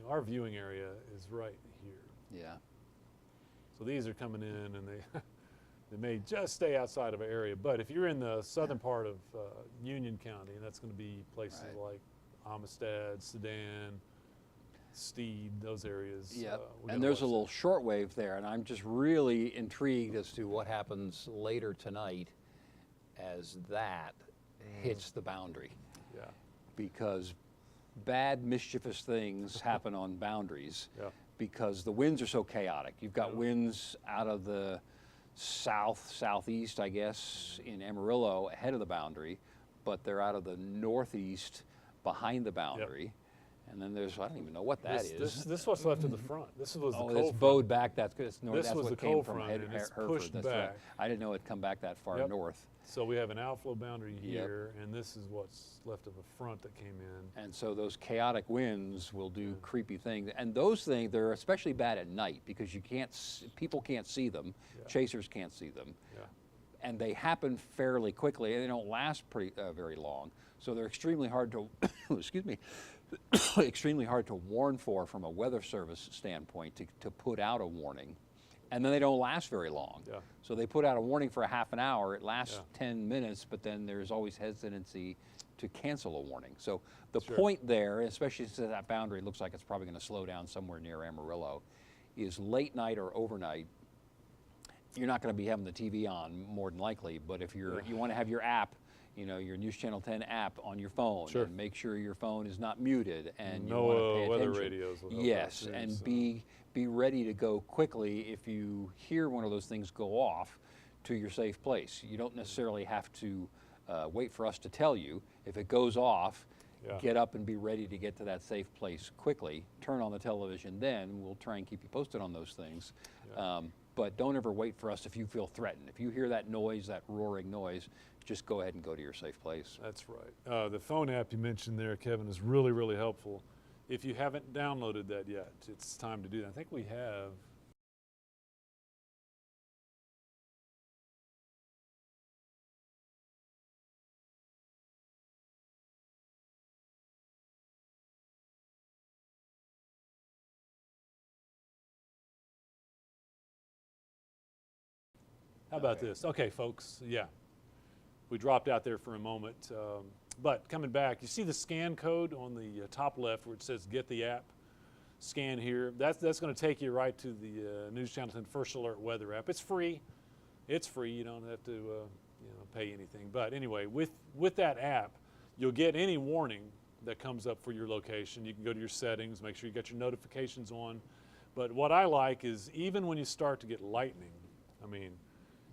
Our viewing area is right here. Yeah. So these are coming in, and they may just stay outside of an area. But if you're in the southern part of Union County, and that's going to be places like Amistad, Sedan, Steed, those areas. Yeah, and there's a little shortwave there, and I'm just really intrigued as to what happens later tonight as that hits the boundary. Yeah. Because bad, mischievous things happen on boundaries. Yeah. Because the winds are so chaotic. You've got winds out of the southeast, I guess, in Amarillo ahead of the boundary, but they're out of the northeast behind the boundary. And then there's, I don't even know what that is. This is what's left of the front. This was the cold it's front. bowed back. That's good. It's north. This That's was what the came cold from front, and it's Hereford. pushed That's right. back. I didn't know it'd come back that far north. So we have an outflow boundary here, and this is what's left of a front that came in. And so those chaotic winds will do creepy things. And those things, they're especially bad at night because people can't see them. Chasers can't see them. And they happen fairly quickly, and they don't last very long. So they're extremely hard to, excuse me, extremely hard to warn for from a weather service standpoint to put out a warning. And then they don't last very long. So they put out a warning for a half an hour. It lasts 10 minutes, but then there's always hesitancy to cancel a warning. So the point there, especially since that boundary looks like it's probably going to slow down somewhere near Amarillo, is late night or overnight. You're not going to be having the TV on more than likely, but if you want to have your app, your News Channel 10 app on your phone, and make sure your phone is not muted, and you want to pay weather attention. radios will help Yes, too, and so. be ready to go quickly if you hear one of those things go off to your safe place. You don't necessarily have to wait for us to tell you. If it goes off, get up and be ready to get to that safe place quickly. Turn on the television then. We'll try and keep you posted on those things. But don't ever wait for us if you feel threatened. If you hear that noise, that roaring noise, just go ahead and go to your safe place. That's right. The phone app you mentioned there, Kevin, is really, really helpful. If you haven't downloaded that yet, it's time to do that. I think we have. How about this? Okay, folks, we dropped out there for a moment, but coming back, you see the scan code on the top left where it says get the app, scan here. That's going to take you right to the News Channel 10 First Alert Weather app. It's free. It's free. You don't have to pay anything. But anyway, with that app, you'll get any warning that comes up for your location. You can go to your settings, make sure you got your notifications on. But what I like is even when you start to get lightning, I mean,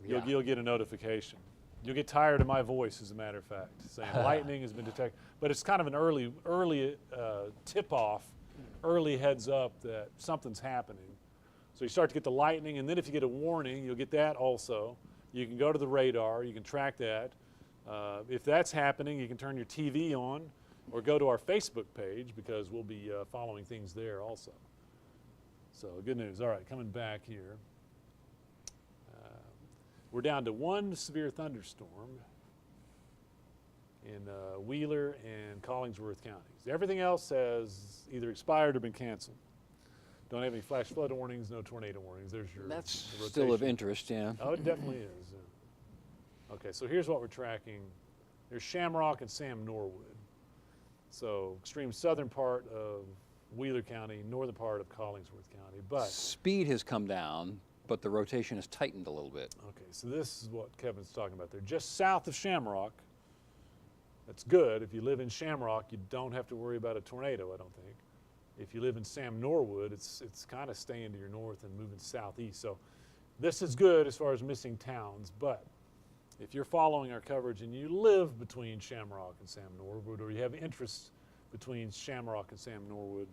you'll get a notification. You'll get tired of my voice, as a matter of fact, saying lightning has been detected. But it's kind of an early tip-off, early heads up that something's happening. So you start to get the lightning, and then if you get a warning, you'll get that also. You can go to the radar. You can track that. If that's happening, you can turn your TV on or go to our Facebook page because we'll be following things there also. So good news. All right, coming back here. We're down to one severe thunderstorm in Wheeler and Collingsworth counties. Everything else has either expired or been canceled. Don't have any flash flood warnings, no tornado warnings. There's your That's the still of rotation. interest, yeah. Oh, it definitely is. Yeah. Okay, so here's what we're tracking. There's Shamrock and Sam Norwood. So extreme southern part of Wheeler County, northern part of Collingsworth County. But Speed has come down, but the rotation has tightened a little bit. okay, so this is what Kevin's talking about there. Just south of Shamrock. That's good. If you live in Shamrock, you don't have to worry about a tornado, I don't think. If you live in Sam Norwood, it's kind of staying to your north and moving southeast. So this is good as far as missing towns, but if you're following our coverage and you live between Shamrock and Sam Norwood, or you have interests between Shamrock and Sam Norwood,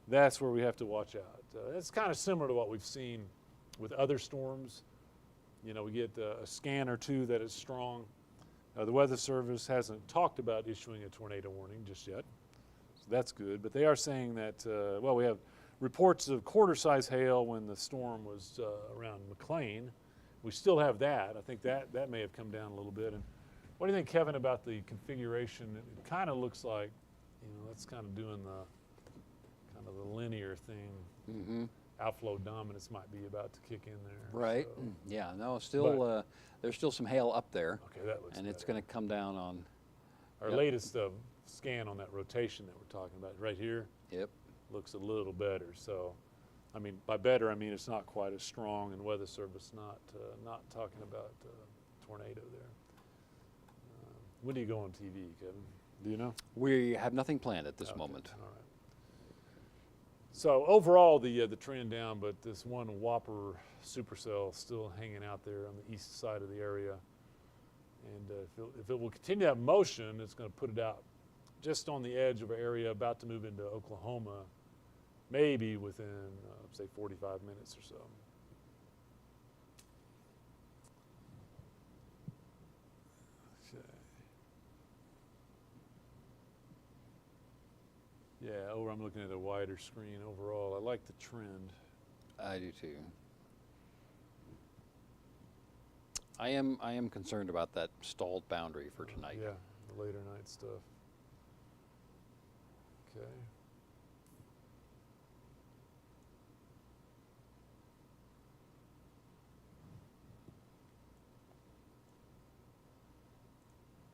that's where we have to watch out. It's kind of similar to what we've seen with other storms. You know, we get a scan or two that is strong. The Weather Service hasn't talked about issuing a tornado warning just yet. That's good, but they are saying that, well, we have reports of quarter-size hail when the storm was around McLean. We still have that. I think that may have come down a little bit. And what do you think, Kevin, about the configuration? It kind of looks like, you know, that's kind of doing the linear thing. Mm-hmm. Outflow dominance might be about to kick in there. Right. So. Yeah. No. Still, there's still some hail up there, Okay, that looks and it's better. going to come down on. Our Yep. latest scan on that rotation that we're talking about right here Yep. looks a little better. So, I mean, by better I mean it's not quite as strong, and Weather Service not talking about tornado there. When do you go on TV, Kevin? Do you know? We have nothing planned at this Okay, moment. All right. So overall, the trend down, but this one whopper supercell still hanging out there on the east side of the area. And if it will continue that motion, it's going to put it out just on the edge of our area, about to move into Oklahoma, maybe within, say, 45 minutes or so. Okay. Yeah, I'm looking at a wider screen overall. I like the trend. I do too. I am concerned about that stalled boundary for tonight. Yeah, the later night stuff. Okay.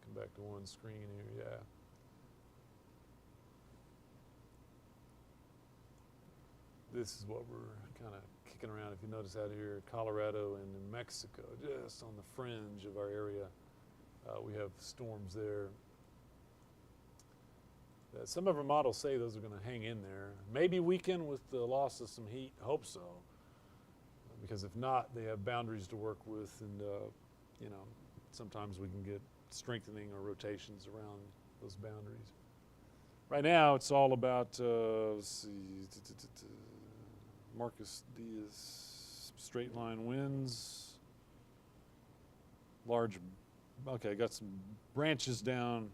Come back to one screen here, yeah. This is what we're kind of kicking around. If you notice out here, Colorado and New Mexico, just on the fringe of our area. We have storms there. Some of our models say those are going to hang in there. Maybe weaken with the loss of some heat. Hope so. Because if not, they have boundaries to work with, and you know, sometimes we can get strengthening or rotations around those boundaries. Right now, it's all about, let's see, Marcus Diaz, straight line winds, large, okay, got some branches down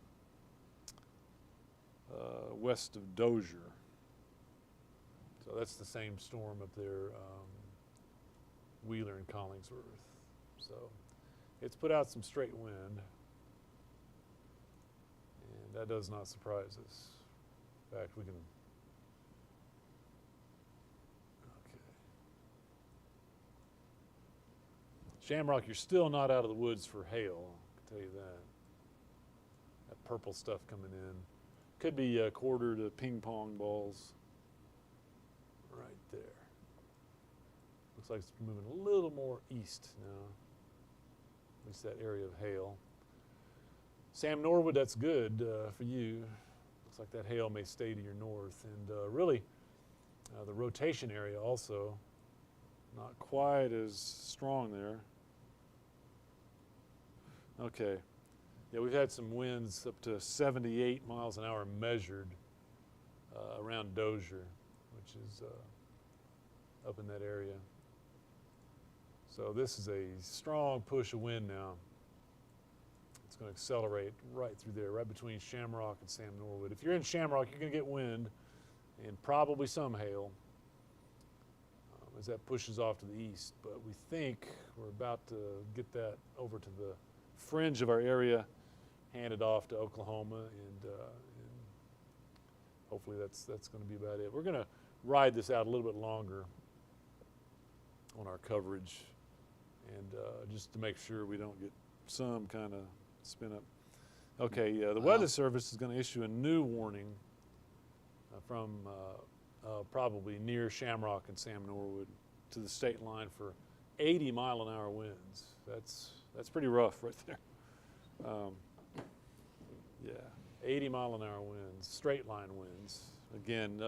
west of Dozier. So that's the same storm up there, Wheeler and Collingsworth. So it's put out some straight wind, and that does not surprise us. In fact, we can, okay. Shamrock, you're still not out of the woods for hail, I can tell you that. That purple stuff coming in. Could be a quarter to ping pong balls right there. Looks like it's moving a little more east now, at least that area of hail. Sam Norwood, that's good for you. Looks like that hail may stay to your north. And really, the rotation area also, not quite as strong there. Okay. Yeah, we've had some winds up to 78 miles an hour measured around Dozier, which is up in that area. So this is a strong push of wind now. It's going to accelerate right through there, right between Shamrock and Sam Norwood. If you're in Shamrock, you're going to get wind and probably some hail as that pushes off to the east. But we think we're about to get that over to the fringe of our area, handed off to Oklahoma, and hopefully that's going to be about it. We're ride this out a little bit longer on our coverage, and just to make sure we don't get some kind of spin up. Okay, the Weather Service is going to issue a new warning from probably near Shamrock and Sam Norwood to the state line for 80-mile-an-hour winds. That's pretty rough right there. Yeah, 80-mile-an-hour winds, straight line winds. Again,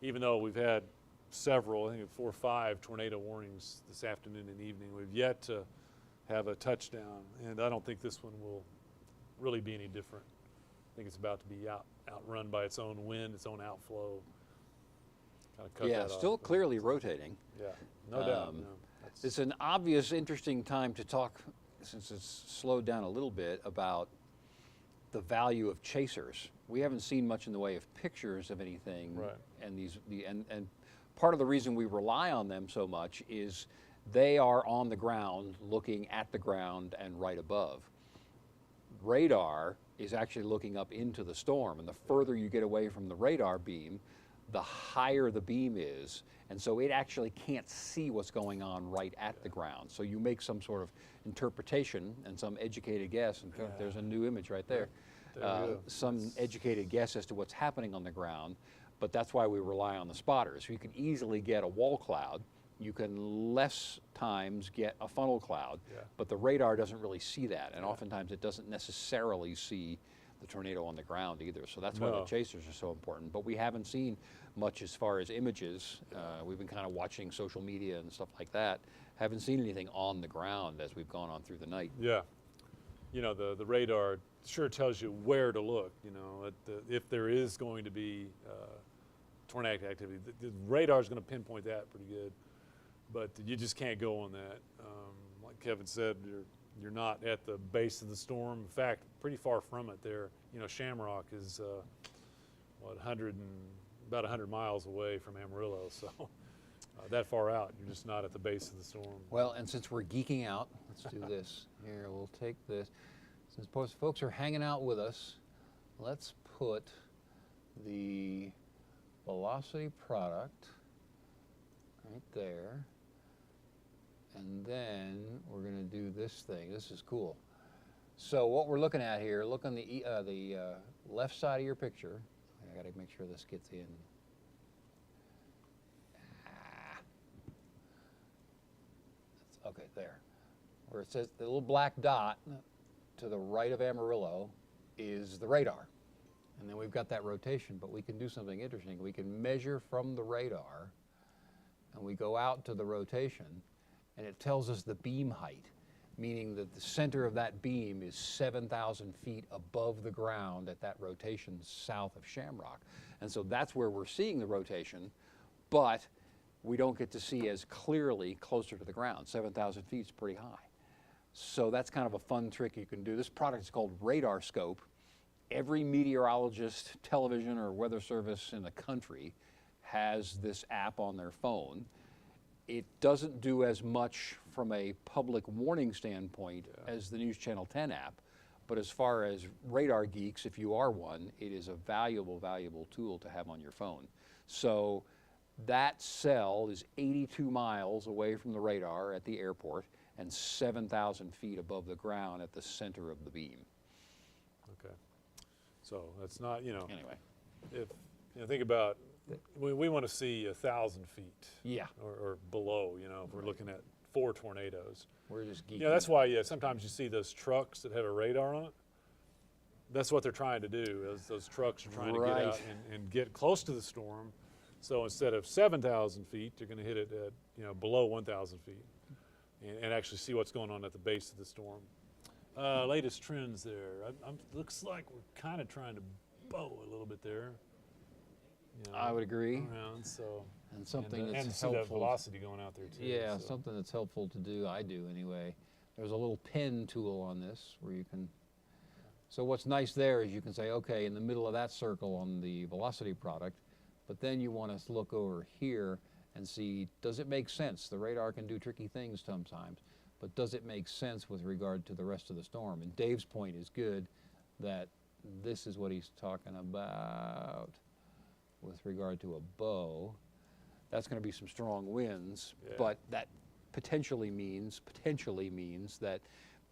even though we've had several, I think 4 or 5 tornado warnings this afternoon and evening, we've yet to have a touchdown, and I don't think this one will really be any different. I think it's about to be outrun by its own wind, its own outflow. Kind of cut Yeah, that still off. clearly rotating. Yeah, no doubt. No. It's an obvious, interesting time to talk, since it's slowed down a little bit, about the value of chasers. We haven't seen much in the way of pictures of anything, Right. and part of the reason we rely on them so much is they are on the ground, looking at the ground and right above. Radar is actually looking up into the storm, and the further you get away from the radar beam, the higher the beam is, and so it actually can't see what's going on right at the ground. So you make some sort of interpretation and some educated guess, and there's a new image right there. There we go. Some educated guess as to what's happening on the ground, but that's why we rely on the spotters. You can easily get a wall cloud. You can less times get a funnel cloud, but the radar doesn't really see that, and oftentimes it doesn't necessarily see the tornado on the ground either. So that's why the chasers are so important. But we haven't seen much as far as images. We've been kind of watching social media and stuff like that. Haven't seen anything on the ground as we've gone on through the night. Yeah, you know, the radar sure tells you where to look. You know, if there is going to be tornadic activity, the radar is going to pinpoint that pretty good. But you just can't go on that. Like Kevin said, you're not at the base of the storm. In fact, pretty far from it there. You know, Shamrock is about 100 miles away from Amarillo, so that far out, you're just not at the base of the storm. Well, and since we're geeking out, let's do this. Here, we'll take this. Since folks are hanging out with us, let's put the velocity product right there. And then we're going to do this thing. This is cool. So what we're looking at here, look on the left side of your picture. I got to make sure this gets in. Okay, there. Where it says the little black dot to the right of Amarillo is the radar. And then we've got that rotation, but we can do something interesting. We can measure from the radar, and we go out to the rotation, and it tells us the beam height, meaning that the center of that beam is 7,000 feet above the ground at that rotation south of Shamrock. And so that's where we're seeing the rotation, but we don't get to see as clearly closer to the ground. 7,000 feet is pretty high. So that's kind of a fun trick you can do. This product is called Radar Scope. Every meteorologist, television, or weather service in the country has this app on their phone. It doesn't do as much from a public warning standpoint as the News Channel 10 app, but as far as radar geeks, if you are one, it is a valuable, valuable tool to have on your phone. So that cell is 82 miles away from the radar at the airport and 7,000 feet above the ground at the center of the beam. Okay. So that's not, you know, Anyway. if you think about, we want to see 1,000 feet. Yeah. Or below, you know, if we're looking at 4 tornadoes. We're just geeking. You know, that's why sometimes you see those trucks that have a radar on it. That's what they're trying to do, is those trucks are trying to get out and get close to the storm. So instead of 7,000 feet, they're going to hit it at, you know, below 1,000 feet and actually see what's going on at the base of the storm. Latest trends there. Looks like we're kind of trying to bow a little bit there. You know, I would agree. Around, so. And something and that's see that helpful. velocity going out there too. Yeah, so. something that's helpful to do, I do anyway. There's a little pen tool on this where you can, so what's nice there is you can say, okay, in the middle of that circle on the velocity product, but then you want to look over here and see, does it make sense? The radar can do tricky things sometimes, but does it make sense with regard to the rest of the storm? And Dave's point is good, that this is what he's talking about. with regard to a bow. That's going to be some strong winds, Yeah. but that potentially means that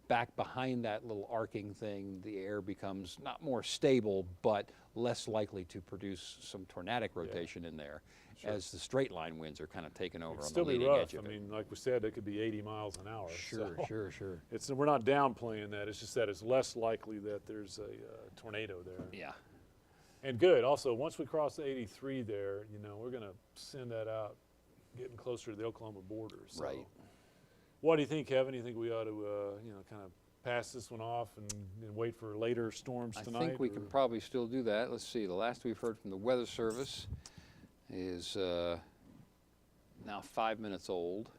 back behind that little arcing thing, the air becomes not more stable, but less likely to produce some tornadic rotation in there, Sure. as the straight line winds are kind of taking over It'd on the still be leading rough. edge of I it. mean, like we said, it could be 80 miles an hour. Sure, so sure. we're not downplaying that. It's just that it's less likely that there's a tornado there. Yeah. And good. Also, once we cross the 83 there, you know, we're going to send that out, getting closer to the Oklahoma border. So. Right. What do you think, Kevin? Do you think we ought to, you know, kind of pass this one off and wait for later storms tonight? I think we can probably still do that. Let's see, the last we've heard from the Weather Service is now 5 minutes old.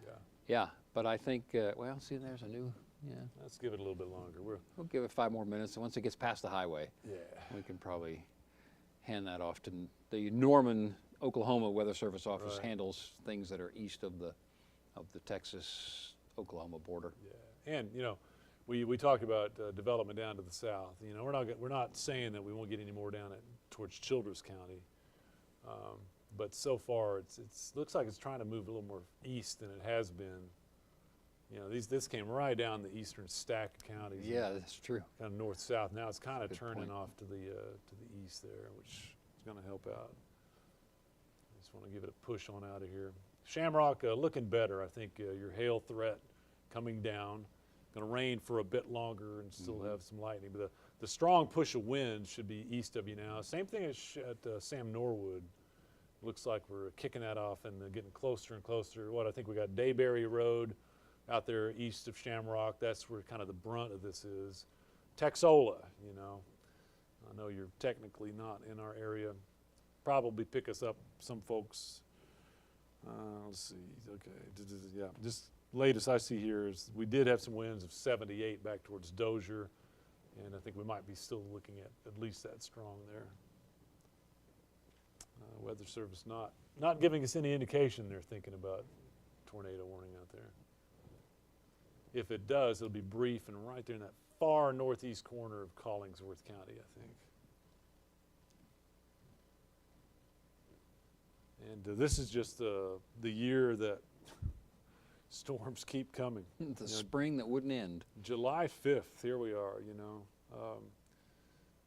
Yeah. Yeah, but I think, well, see, there's a new, yeah. Let's give it a little bit longer. We'll give it 5 more minutes, and once it gets past the highway, Yeah. we can probably hand that off to the Norman, Oklahoma Weather Service office. Right. Handles things that are east of the Texas-Oklahoma border. Yeah. And, you know, we talked about development down to the south. You know, we're not saying that we won't get any more down towards Childress County, but so far it's looks like it's trying to move a little more east than it has been. You know, this came right down the eastern stack of counties. Yeah, that's true. Kind of north-south. Now it's kind of Good turning point. off to the east there, which is going to help out. I just want to give it a push on out of here. Shamrock looking better. I think your hail threat coming down. Going to rain for a bit longer and still have some lightning. But the strong push of wind should be east of you now. Same thing as at Sam Norwood. Looks like we're kicking that off and getting closer and closer. I think we got Dayberry Road out there east of Shamrock. That's where kind of the brunt of this is. Texola, you know. I know you're technically not in our area. Probably pick us up, some folks. Let's see, okay, yeah. Just latest I see here is we did have some winds of 78 back towards Dozier, and I think we might be still looking at least that strong there. Weather Service not giving us any indication they're thinking about tornado warning out there. If it does, it'll be brief and right there in that far northeast corner of Collingsworth County, I think. And this is just the year that storms keep coming. The spring that wouldn't end. July 5th, here we are, you know.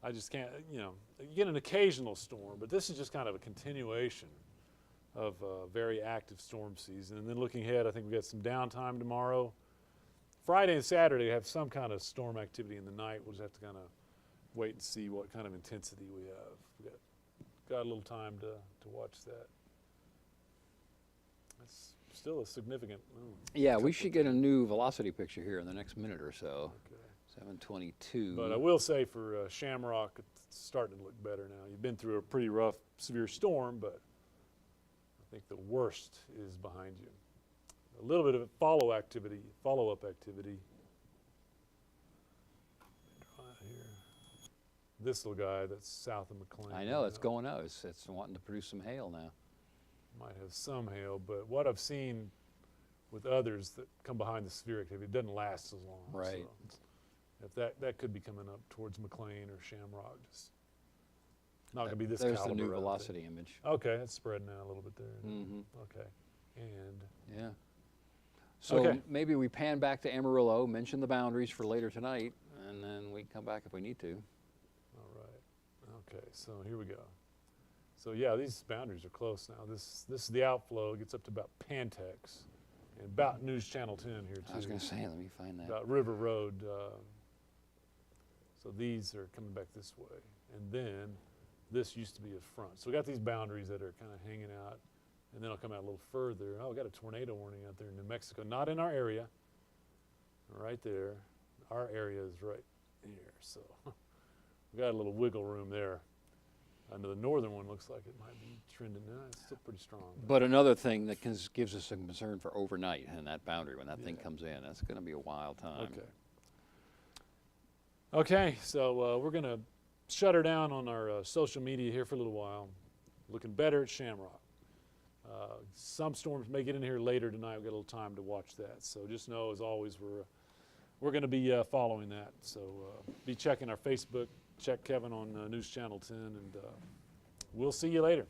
I just can't, you know, you get an occasional storm, but this is just kind of a continuation of a very active storm season. And then looking ahead, I think we've got some downtime tomorrow. Friday and Saturday have some kind of storm activity in the night. We'll just have to kind of wait and see what kind of intensity we have. We've got a little time to watch that. That's still a significant. Yeah, we should get a new velocity picture here in the next minute or so. Okay. 722. But I will say for Shamrock, it's starting to look better now. You've been through a pretty rough, severe storm, but I think the worst is behind you. A little bit of follow-up activity. Right here. This little guy that's south of McLean. I know, it's going out. It's wanting to produce some hail now. Might have some hail, but what I've seen with others that come behind the severe activity, it doesn't last as long. Right. So if that could be coming up towards McLean or Shamrock, just not going to be this There's caliber. the new out there. velocity image. Okay, it's spreading out a little bit there. Mm-hmm. Okay, and Yeah. So Okay. maybe we pan back to Amarillo, mention the boundaries for later tonight, and then we can come back if we need to. all right. Okay, so here we go. So yeah, these boundaries are close now. This is the outflow. It gets up to about Pantex, and about News Channel 10 here too. I was going to say, let me find that. About River Road. So these are coming back this way, and then this used to be a front. So we got these boundaries that are kind of hanging out, and then I'll come out a little further. Oh, we got a tornado warning out there in New Mexico. Not in our area. Right there. Our area is right here. So we got a little wiggle room there. I know the northern one looks like it might be trending now. It's still pretty strong. But another thing that gives us some concern for overnight and that boundary when that thing Yeah. comes in, that's going to be a wild time. Okay. Okay, so we're going to shut her down on our social media here for a little while. Looking better at Shamrock. Some storms may get in here later tonight. We've got a little time to watch that. So just know, as always, we're going to be following that. So be checking our Facebook. Check Kevin on News Channel 10, and We'll see you later.